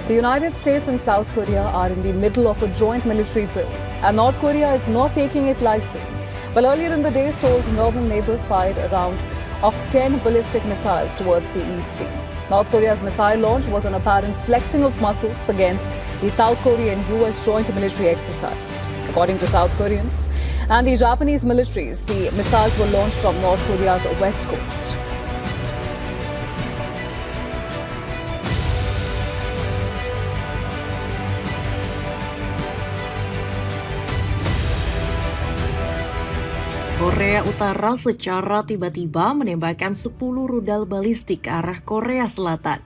The United States and South Korea are in the middle of a joint military drill, and North Korea is not taking it lightly. Well, earlier in the day, Seoul's northern neighbor fired a round of 10 ballistic missiles towards the East Sea. North Korea's missile launch was an apparent flexing of muscles against the South Korean-US joint military exercise. According to South Koreans and the Japanese militaries, the missiles were launched from North Korea's west coast. Korea Utara secara tiba-tiba menembakkan 10 rudal balistik ke arah Korea Selatan.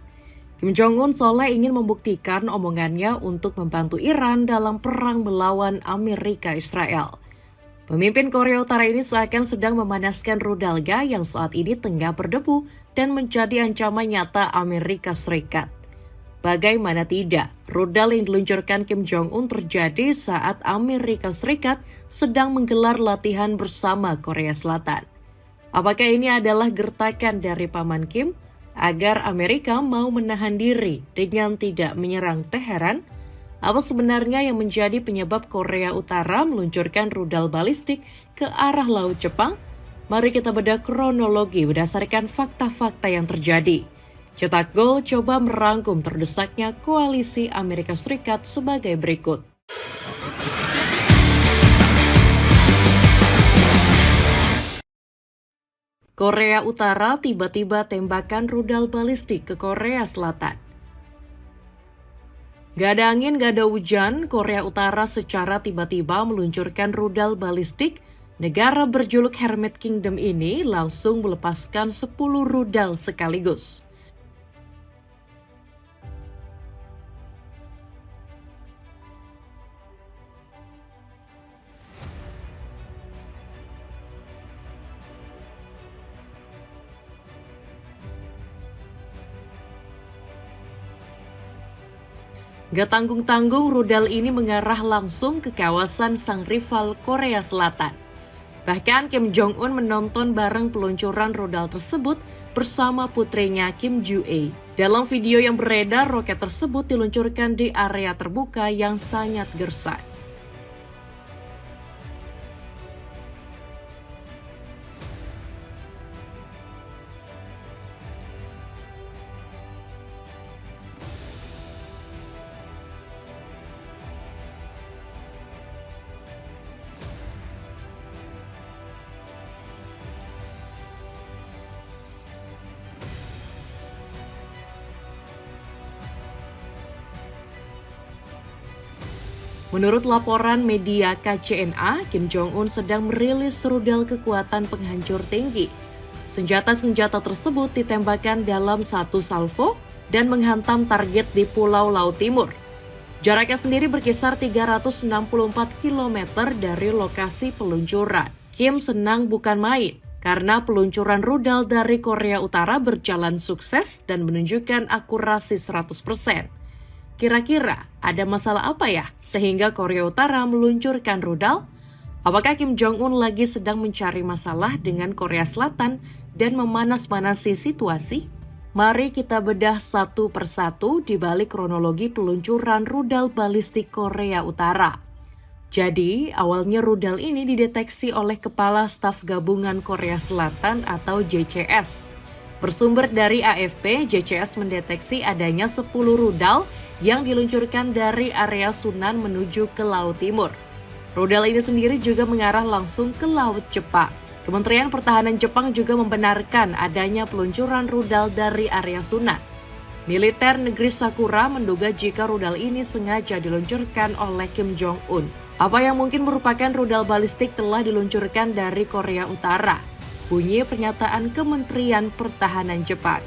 Kim Jong-un seolah ingin membuktikan omongannya untuk membantu Iran dalam perang melawan Amerika-Israel. Pemimpin Korea Utara ini seakan sedang memanaskan rudalnya yang saat ini tengah berdebu dan menjadi ancaman nyata Amerika Serikat. Bagaimana tidak, rudal yang diluncurkan Kim Jong-un terjadi saat Amerika Serikat sedang menggelar latihan bersama Korea Selatan. Apakah ini adalah gertakan dari Paman Kim agar Amerika mau menahan diri dengan tidak menyerang Teheran? Apa sebenarnya yang menjadi penyebab Korea Utara meluncurkan rudal balistik ke arah Laut Jepang? Mari kita bedah kronologi berdasarkan fakta-fakta yang terjadi. Cetak Gol coba merangkum terdesaknya koalisi Amerika Serikat sebagai berikut. Korea Utara tiba-tiba tembakan rudal balistik ke Korea Selatan. Gak ada angin, gak ada hujan, Korea Utara secara tiba-tiba meluncurkan rudal balistik. Negara berjuluk Hermit Kingdom ini langsung melepaskan 10 rudal sekaligus. Gak tanggung-tanggung, rudal ini mengarah langsung ke kawasan sang rival Korea Selatan. Bahkan Kim Jong-un menonton bareng peluncuran rudal tersebut bersama putrinya Kim Ju-ae. Dalam video yang beredar, roket tersebut diluncurkan di area terbuka yang sangat gersang. Menurut laporan media KCNA, Kim Jong-un sedang merilis rudal kekuatan penghancur tinggi. Senjata-senjata tersebut ditembakkan dalam satu salvo dan menghantam target di Pulau Laut Timur. Jaraknya sendiri berkisar 364 km dari lokasi peluncuran. Kim senang bukan main, karena peluncuran rudal dari Korea Utara berjalan sukses dan menunjukkan akurasi 100%. Kira-kira ada masalah apa ya sehingga Korea Utara meluncurkan rudal? Apakah Kim Jong-un lagi sedang mencari masalah dengan Korea Selatan dan memanas-manasi situasi? Mari kita bedah satu persatu di balik kronologi peluncuran rudal balistik Korea Utara. Jadi, awalnya rudal ini dideteksi oleh Kepala Staf Gabungan Korea Selatan atau JCS. Bersumber dari AFP, JCS mendeteksi adanya 10 rudal yang diluncurkan dari area Sunan menuju ke Laut Timur. Rudal ini sendiri juga mengarah langsung ke Laut Jepang. Kementerian Pertahanan Jepang juga membenarkan adanya peluncuran rudal dari area Sunan. Militer negeri Sakura menduga jika rudal ini sengaja diluncurkan oleh Kim Jong-un. Apa yang mungkin merupakan rudal balistik telah diluncurkan dari Korea Utara? Bunyi pernyataan Kementerian Pertahanan Jepang.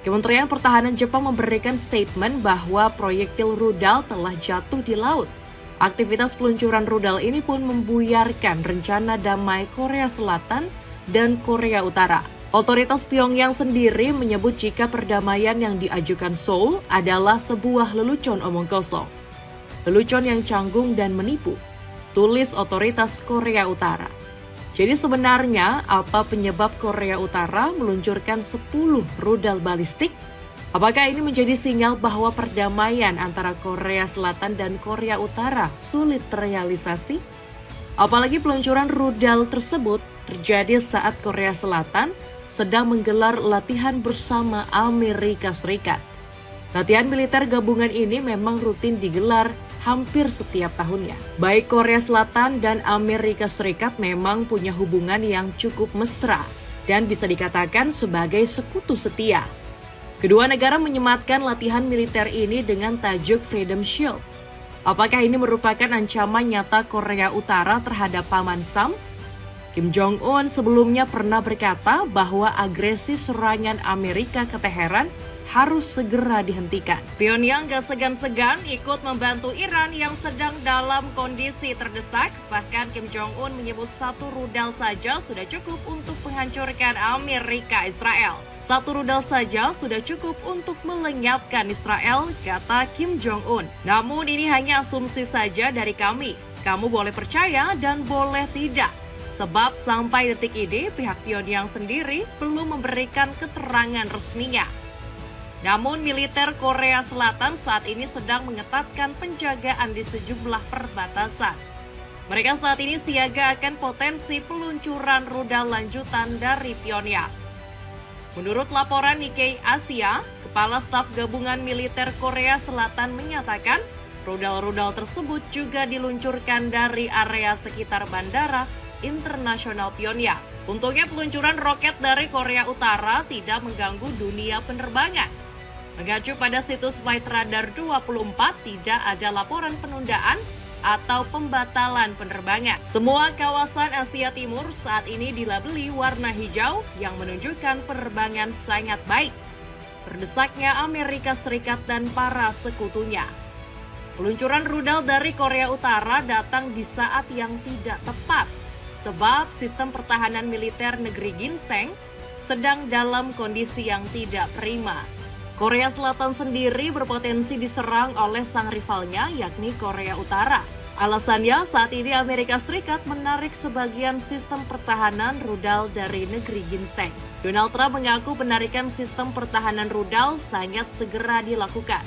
Kementerian Pertahanan Jepang memberikan statement bahwa proyektil rudal telah jatuh di laut. Aktivitas peluncuran rudal ini pun membuyarkan rencana damai Korea Selatan dan Korea Utara. Otoritas Pyongyang sendiri menyebut jika perdamaian yang diajukan Seoul adalah sebuah lelucon omong kosong. Lelucon yang canggung dan menipu, tulis otoritas Korea Utara. Jadi sebenarnya apa penyebab Korea Utara meluncurkan 10 rudal balistik? Apakah ini menjadi sinyal bahwa perdamaian antara Korea Selatan dan Korea Utara sulit terrealisasi? Apalagi peluncuran rudal tersebut terjadi saat Korea Selatan sedang menggelar latihan bersama Amerika Serikat. Latihan militer gabungan ini memang rutin digelar hampir setiap tahunnya. Baik Korea Selatan dan Amerika Serikat memang punya hubungan yang cukup mesra dan bisa dikatakan sebagai sekutu setia. Kedua negara menyematkan latihan militer ini dengan tajuk Freedom Shield. Apakah ini merupakan ancaman nyata Korea Utara terhadap Paman Sam? Kim Jong-un sebelumnya pernah berkata bahwa agresi serangan Amerika ke Teheran harus segera dihentikan. Pyongyang gak segan-segan ikut membantu Iran yang sedang dalam kondisi terdesak. Bahkan Kim Jong-un menyebut satu rudal saja sudah cukup untuk menghancurkan Amerika Israel. Satu rudal saja sudah cukup untuk melenyapkan Israel, kata Kim Jong-un. Namun ini hanya asumsi saja dari kami. Kamu boleh percaya dan boleh tidak. Sebab sampai detik ini pihak Pyongyang sendiri belum memberikan keterangan resminya. Namun militer Korea Selatan saat ini sedang mengetatkan penjagaan di sejumlah perbatasan. Mereka saat ini siaga akan potensi peluncuran rudal lanjutan dari Pyongyang. Menurut laporan Nikkei Asia, Kepala Staf Gabungan Militer Korea Selatan menyatakan rudal-rudal tersebut juga diluncurkan dari area sekitar Bandara Internasional Pyongyang. Untungnya peluncuran roket dari Korea Utara tidak mengganggu dunia penerbangan. Mengacu pada situs Flight Radar 24, tidak ada laporan penundaan atau pembatalan penerbangan. Semua kawasan Asia Timur saat ini dilabeli warna hijau yang menunjukkan penerbangan sangat baik. Berdesaknya Amerika Serikat dan para sekutunya. Peluncuran rudal dari Korea Utara datang di saat yang tidak tepat, sebab sistem pertahanan militer negeri ginseng sedang dalam kondisi yang tidak prima. Korea Selatan sendiri berpotensi diserang oleh sang rivalnya, yakni Korea Utara. Alasannya saat ini Amerika Serikat menarik sebagian sistem pertahanan rudal dari negeri ginseng. Donald Trump mengaku penarikan sistem pertahanan rudal sangat segera dilakukan.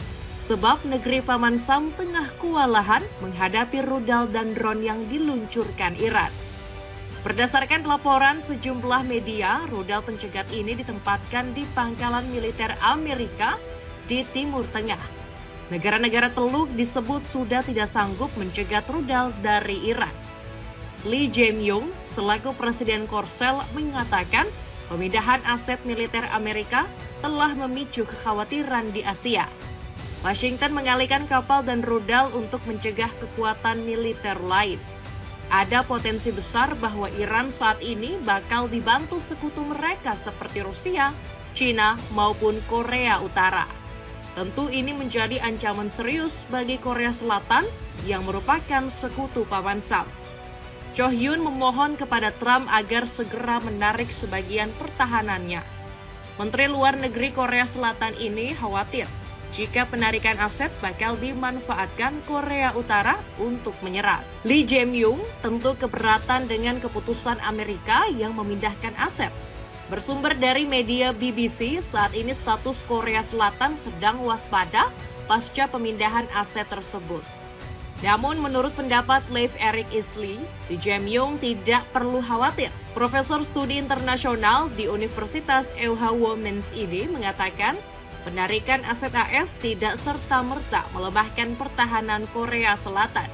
Sebab negeri Paman Sam tengah kewalahan menghadapi rudal dan drone yang diluncurkan Iran. Berdasarkan laporan sejumlah media, rudal pencegat ini ditempatkan di pangkalan militer Amerika di Timur Tengah. Negara-negara Teluk disebut sudah tidak sanggup mencegat rudal dari Iran. Lee Jae-myung selaku Presiden Korsel mengatakan pemindahan aset militer Amerika telah memicu kekhawatiran di Asia. Washington mengalihkan kapal dan rudal untuk mencegah kekuatan militer lain. Ada potensi besar bahwa Iran saat ini bakal dibantu sekutu mereka seperti Rusia, China, maupun Korea Utara. Tentu ini menjadi ancaman serius bagi Korea Selatan yang merupakan sekutu Paman Sam. Cho Hyun memohon kepada Trump agar segera menarik sebagian pertahanannya. Menteri Luar Negeri Korea Selatan ini khawatir jika penarikan aset bakal dimanfaatkan Korea Utara untuk menyerang. Lee Jae-myung tentu keberatan dengan keputusan Amerika yang memindahkan aset. Bersumber dari media BBC, saat ini status Korea Selatan sedang waspada pasca pemindahan aset tersebut. Namun menurut pendapat Leif Erik Isli, Lee Jae-myung tidak perlu khawatir. Profesor Studi Internasional di Universitas Ewha Womens ini mengatakan, penarikan aset AS tidak serta-merta melemahkan pertahanan Korea Selatan.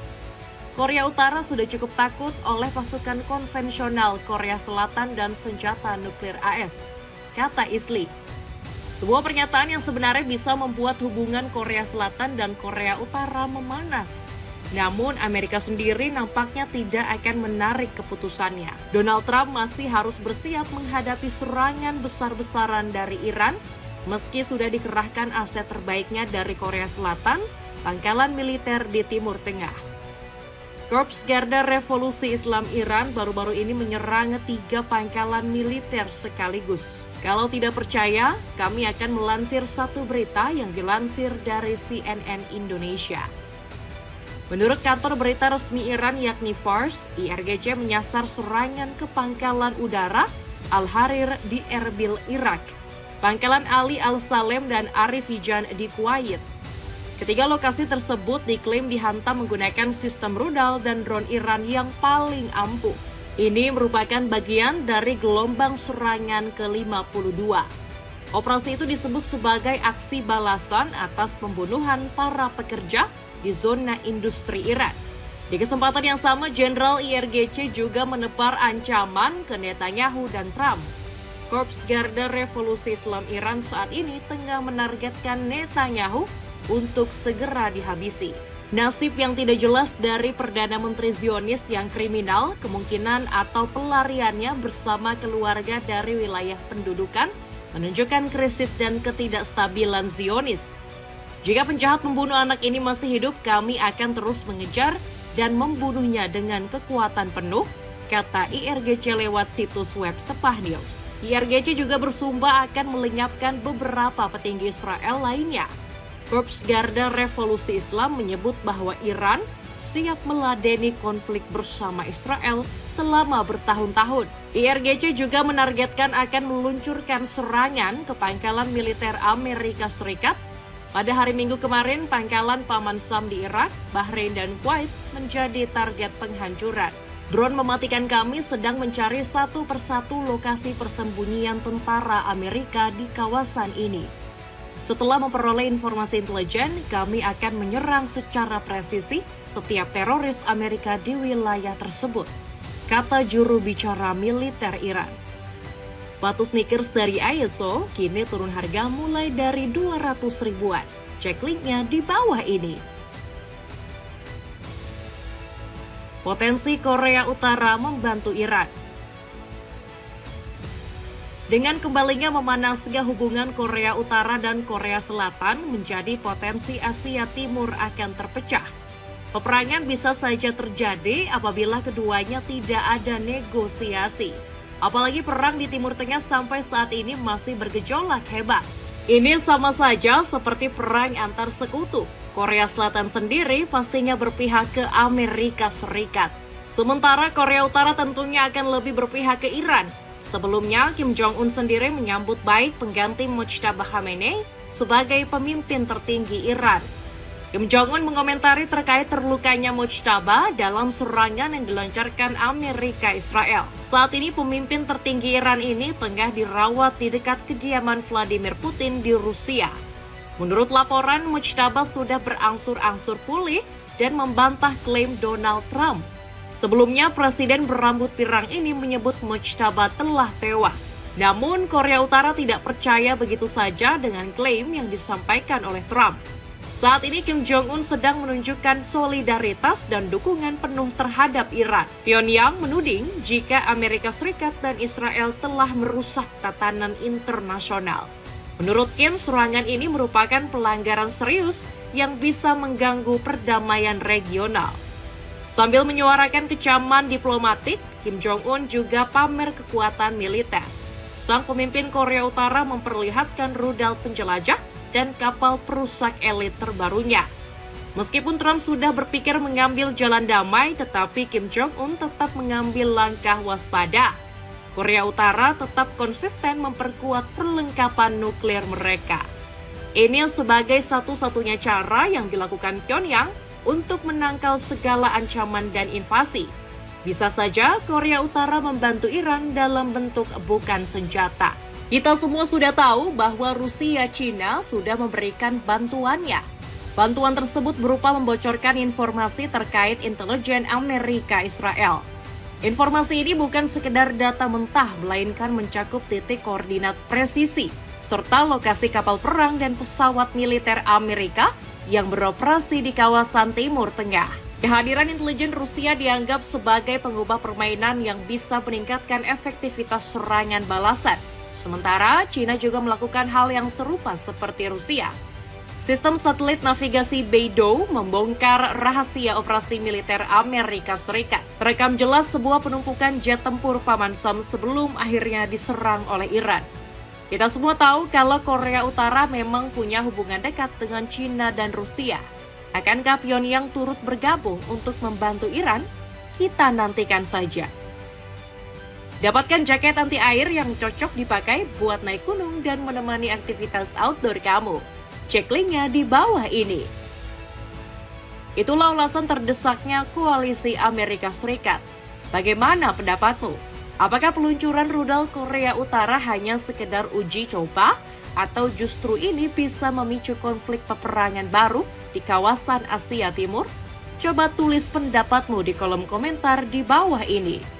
Korea Utara sudah cukup takut oleh pasukan konvensional Korea Selatan dan senjata nuklir AS, kata Isli. Sebuah pernyataan yang sebenarnya bisa membuat hubungan Korea Selatan dan Korea Utara memanas. Namun Amerika sendiri nampaknya tidak akan menarik keputusannya. Donald Trump masih harus bersiap menghadapi serangan besar-besaran dari Iran, meski sudah dikerahkan aset terbaiknya dari Korea Selatan, pangkalan militer di Timur Tengah. Korps Garda Revolusi Islam Iran baru-baru ini menyerang 3 pangkalan militer sekaligus. Kalau tidak percaya, kami akan melansir satu berita yang dilansir dari CNN Indonesia. Menurut kantor berita resmi Iran yakni Fars, IRGC menyasar serangan ke pangkalan udara Al-Harir di Erbil, Irak. Pangkalan Ali Al-Salem dan Arif Hijan di Kuwait. Ketiga lokasi tersebut diklaim dihantam menggunakan sistem rudal dan drone Iran yang paling ampuh. Ini merupakan bagian dari gelombang serangan ke-52. Operasi itu disebut sebagai aksi balasan atas pembunuhan para pekerja di zona industri Iran. Di kesempatan yang sama, Jenderal IRGC juga menebar ancaman ke Netanyahu dan Trump. Korps Garda Revolusi Islam Iran saat ini tengah menargetkan Netanyahu untuk segera dihabisi. Nasib yang tidak jelas dari Perdana Menteri Zionis yang kriminal, kemungkinan atau pelariannya bersama keluarga dari wilayah pendudukan, menunjukkan krisis dan ketidakstabilan Zionis. Jika penjahat membunuh anak ini masih hidup, kami akan terus mengejar dan membunuhnya dengan kekuatan penuh, kata IRGC lewat situs web Sepah News. IRGC juga bersumpah akan melenyapkan beberapa petinggi Israel lainnya. Korps Garda Revolusi Islam menyebut bahwa Iran siap meladeni konflik bersama Israel selama bertahun-tahun. IRGC juga menargetkan akan meluncurkan serangan ke pangkalan militer Amerika Serikat. Pada hari Minggu kemarin, pangkalan Paman Sam di Irak, Bahrain, dan Kuwait menjadi target penghancuran. Drone mematikan kami sedang mencari satu persatu lokasi persembunyian tentara Amerika di kawasan ini. Setelah memperoleh informasi intelijen, kami akan menyerang secara presisi setiap teroris Amerika di wilayah tersebut, kata juru bicara militer Iran. Sepatu sneakers dari ISO kini turun harga mulai dari 200 ribuan. Cek linknya di bawah ini. Potensi Korea Utara membantu Iran. Dengan kembalinya memanasnya hubungan Korea Utara dan Korea Selatan, menjadi potensi Asia Timur akan terpecah. Peperangan bisa saja terjadi apabila keduanya tidak ada negosiasi. Apalagi perang di Timur Tengah sampai saat ini masih bergejolak hebat. Ini sama saja seperti perang antar sekutu. Korea Selatan sendiri pastinya berpihak ke Amerika Serikat. Sementara Korea Utara tentunya akan lebih berpihak ke Iran. Sebelumnya, Kim Jong-un sendiri menyambut baik pengganti Mojtaba Khamenei sebagai pemimpin tertinggi Iran. Kim Jong-un mengomentari terkait terlukanya Mojtaba dalam serangan yang dilancarkan Amerika Israel. Saat ini pemimpin tertinggi Iran ini tengah dirawat di dekat kediaman Vladimir Putin di Rusia. Menurut laporan, Mojtaba sudah berangsur-angsur pulih dan membantah klaim Donald Trump. Sebelumnya, Presiden berambut pirang ini menyebut Mojtaba telah tewas. Namun, Korea Utara tidak percaya begitu saja dengan klaim yang disampaikan oleh Trump. Saat ini, Kim Jong-un sedang menunjukkan solidaritas dan dukungan penuh terhadap Iran. Pyongyang menuding jika Amerika Serikat dan Israel telah merusak tatanan internasional. Menurut Kim, serangan ini merupakan pelanggaran serius yang bisa mengganggu perdamaian regional. Sambil menyuarakan kecaman diplomatik, Kim Jong-un juga pamer kekuatan militer. Sang pemimpin Korea Utara memperlihatkan rudal penjelajah dan kapal perusak elit terbarunya. Meskipun Trump sudah berpikir mengambil jalan damai, tetapi Kim Jong-un tetap mengambil langkah waspada. Korea Utara tetap konsisten memperkuat perlengkapan nuklir mereka. Ini sebagai satu-satunya cara yang dilakukan Pyongyang untuk menangkal segala ancaman dan invasi. Bisa saja Korea Utara membantu Iran dalam bentuk bukan senjata. Kita semua sudah tahu bahwa Rusia Cina sudah memberikan bantuannya. Bantuan tersebut berupa membocorkan informasi terkait intelijen Amerika Israel. Informasi ini bukan sekedar data mentah, melainkan mencakup titik koordinat presisi, serta lokasi kapal perang dan pesawat militer Amerika yang beroperasi di kawasan Timur Tengah. Kehadiran intelijen Rusia dianggap sebagai pengubah permainan yang bisa meningkatkan efektivitas serangan balasan. Sementara, China juga melakukan hal yang serupa seperti Rusia. Sistem satelit navigasi Beidou membongkar rahasia operasi militer Amerika Serikat. Terekam jelas sebuah penumpukan jet tempur Paman Sam sebelum akhirnya diserang oleh Iran. Kita semua tahu kalau Korea Utara memang punya hubungan dekat dengan China dan Rusia. Akankah Pyongyang turut bergabung untuk membantu Iran? Kita nantikan saja. Dapatkan jaket anti air yang cocok dipakai buat naik gunung dan menemani aktivitas outdoor kamu. Cek linknya di bawah ini. Itulah ulasan terdesaknya koalisi Amerika Serikat. Bagaimana pendapatmu? Apakah peluncuran rudal Korea Utara hanya sekedar uji coba? Atau justru ini bisa memicu konflik peperangan baru di kawasan Asia Timur? Coba tulis pendapatmu di kolom komentar di bawah ini.